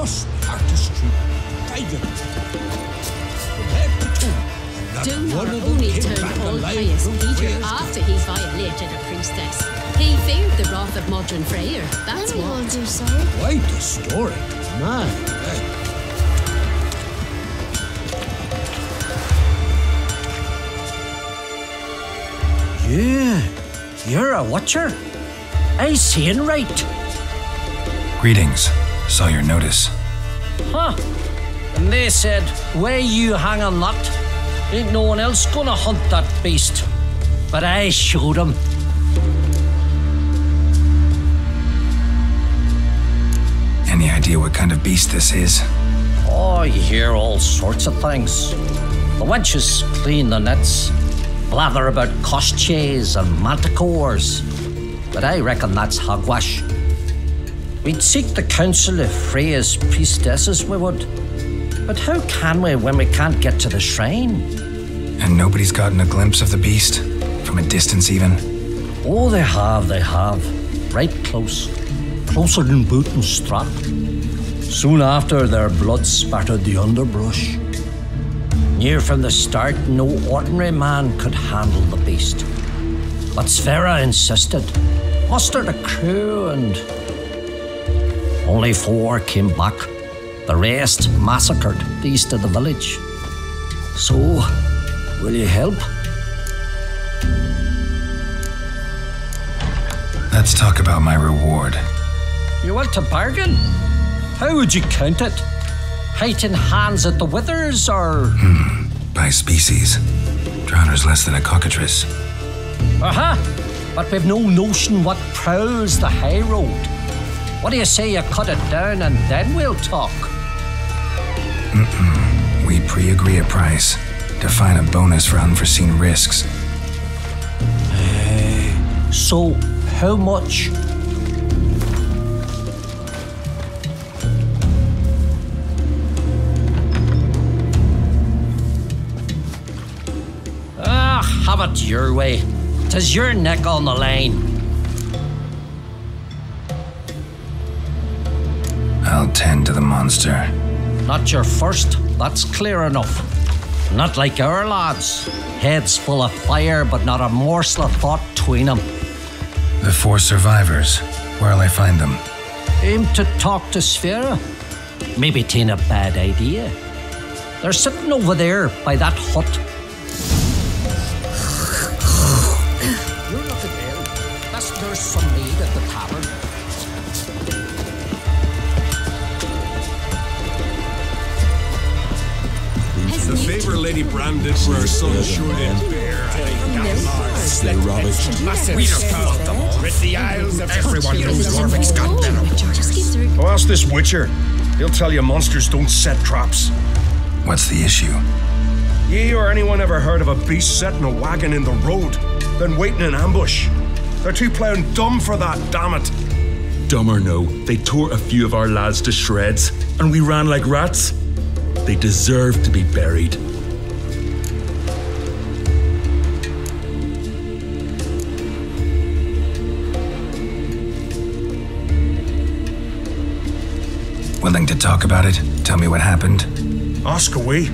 Trust artistry, guidance. From head to toe. Doomar only turned Paul Pius Peter after he violated a priestess. He feared the wrath of modern Freyr, that's what. Hold you, sir. Quite a story. My. You're a watcher? I seeing right. Greetings. Saw your notice. Huh. And they said, where you hang on that, ain't no one else gonna hunt that beast. But I showed him. Any idea what kind of beast this is? Oh, you hear all sorts of things. The wenches clean the nets, blather about koshchays and manticores. But I reckon that's hogwash. We'd seek the counsel of Freya's priestesses, we would. But how can we when we can't get to the shrine? And nobody's gotten a glimpse of the beast? From a distance even? Oh, they have. Right close. Closer than boot and strap. Soon after, their blood spattered the underbrush. Near from the start, no ordinary man could handle the beast. But Sverra insisted, mustered a crew, and only 4 came back. The rest massacred east of the village. So, will you help? Let's talk about my reward. You want to bargain? How would you count it? Height in hands at the withers, or...? By species. Drowner's less than a cockatrice. Aha! But we've no notion what prowls the high road. What do you say you cut it down and then we'll talk? We pre-agree a price. Define a bonus for unforeseen risks. So, how much? Have it your way. 'Tis your neck on the line. I'll tend to the monster. Not your first, that's clear enough. Not like our lads. Heads full of fire, but not a morsel of thought between them. The 4 survivors. Where'll I find them? Aim to talk to Sverra. Maybe 'tain't a bad idea. They're sitting over there by that hut. You're not ill. There's some need at the tavern. The favour Lady branded for her son surely is bare. They rubbish. We just fought them all. Rid the isles of Everyone knows Warwick's got venom. Just get through. Oh, ask this witcher. He'll tell you monsters don't set traps. What's the issue? Ye or anyone ever heard of a beast setting a wagon in the road, then waiting in ambush? They're too plough dumb for that, damn it. Dumb or no, they tore a few of our lads to shreds, and we ran like rats. They deserve to be buried. Willing to talk about it? Tell me what happened? Ask away.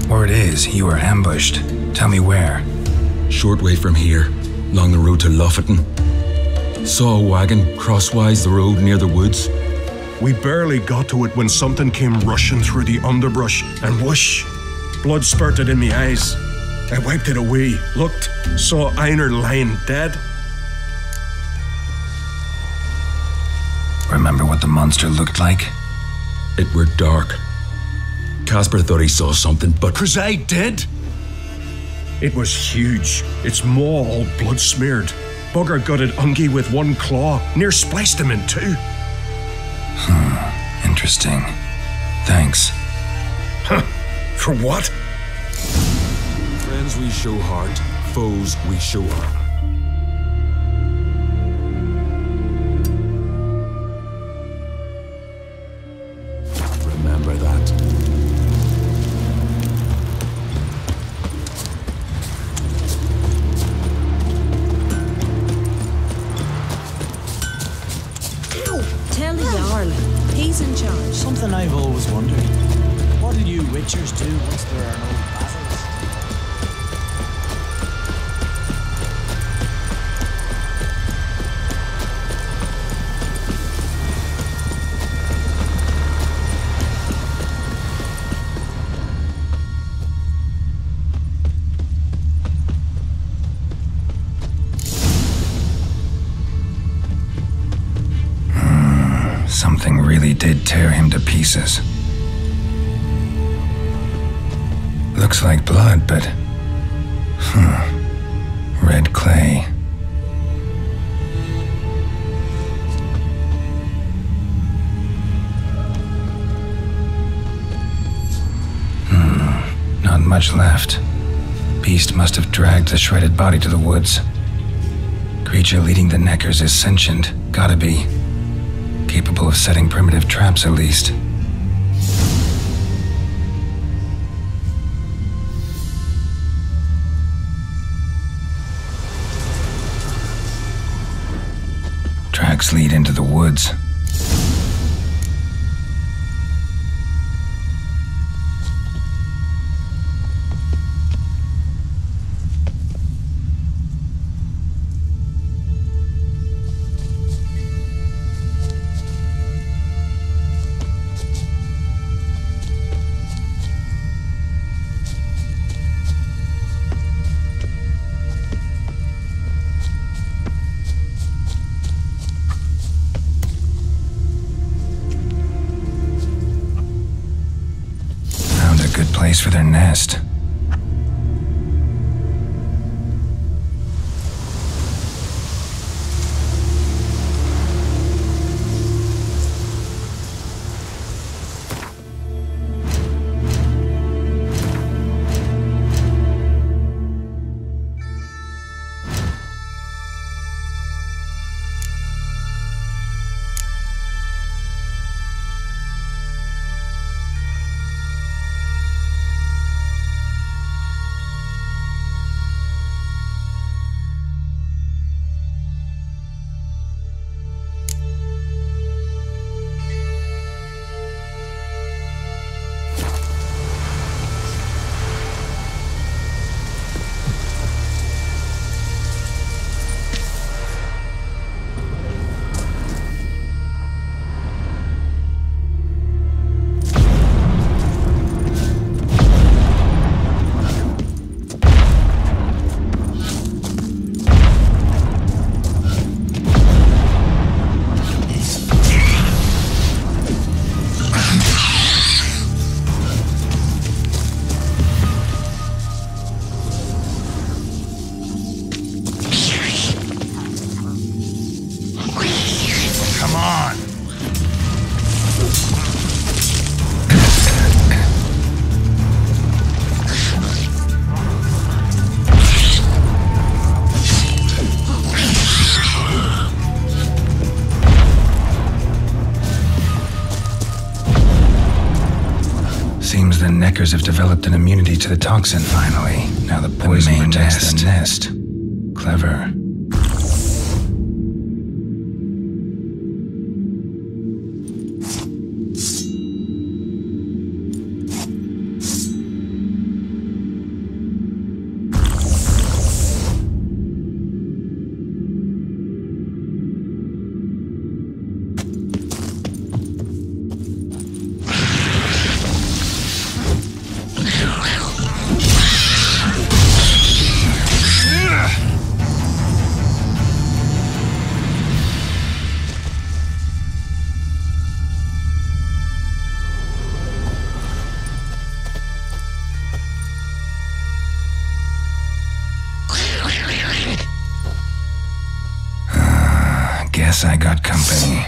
Word is, you were ambushed. Tell me where. Short way from here, along the road to Lofferton. Saw a wagon crosswise the road near the woods. We barely got to it when something came rushing through the underbrush, and whoosh, blood spurted in me eyes. I wiped it away, looked, saw Einar lying dead. Remember what the monster looked like? It were dark. Casper thought he saw something, but... 'Cause I did. It was huge, its maw all blood smeared. Bugger gutted Ungie with 1 claw, near spliced him in 2. Interesting. Thanks. Huh, for what? Friends we show heart, foes we show arm. Remember that. He's in charge. Something I've always wondered. What do you witchers do once there are no battles? Something really did tear him to pieces. Looks like blood, but... red clay. Not much left. Beast must have dragged the shredded body to the woods. Creature leading the Neckers is sentient. Gotta be. Capable of setting primitive traps, at least. Tracks lead into the woods. Place for their nest. Seems the Neckers have developed an immunity to the toxin finally. Now the poison protects the nest. Clever. Guess I got company.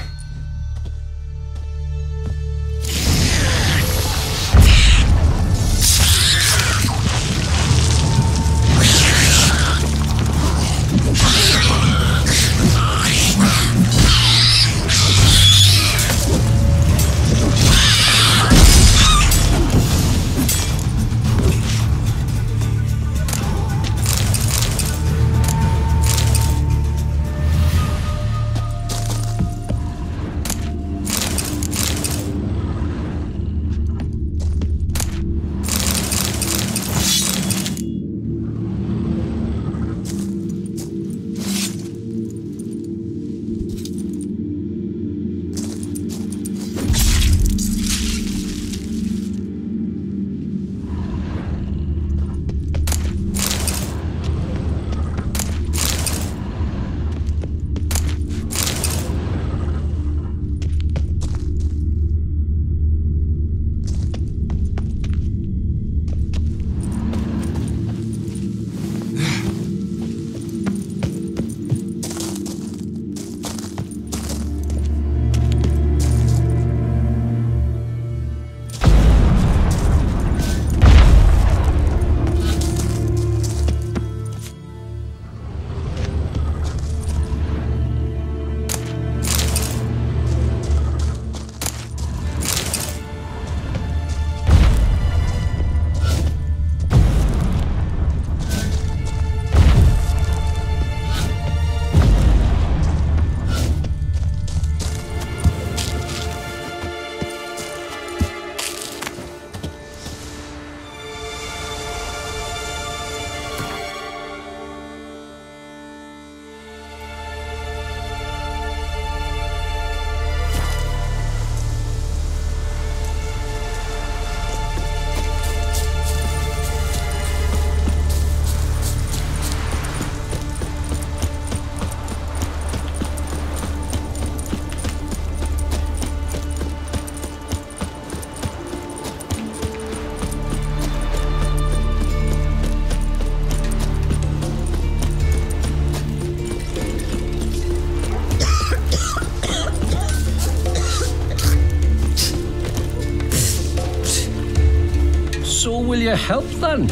you help then?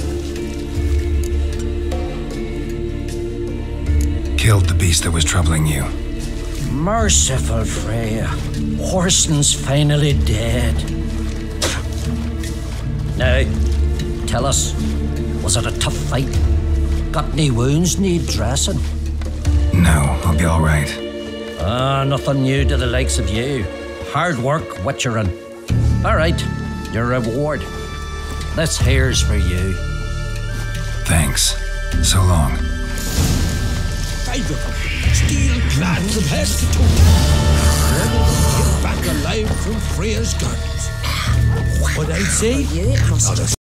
Killed the beast that was troubling you. Merciful Freya. Horson's finally dead. Now, tell us, was it a tough fight? Got any wounds need dressing? No, I'll be all right. Nothing new to the likes of you. Hard work, witchering. All right, your reward. This here's for you. Thanks. So long. Steel-clad from head to toe. Ready to get back alive from Freya's gardens. What I'd say?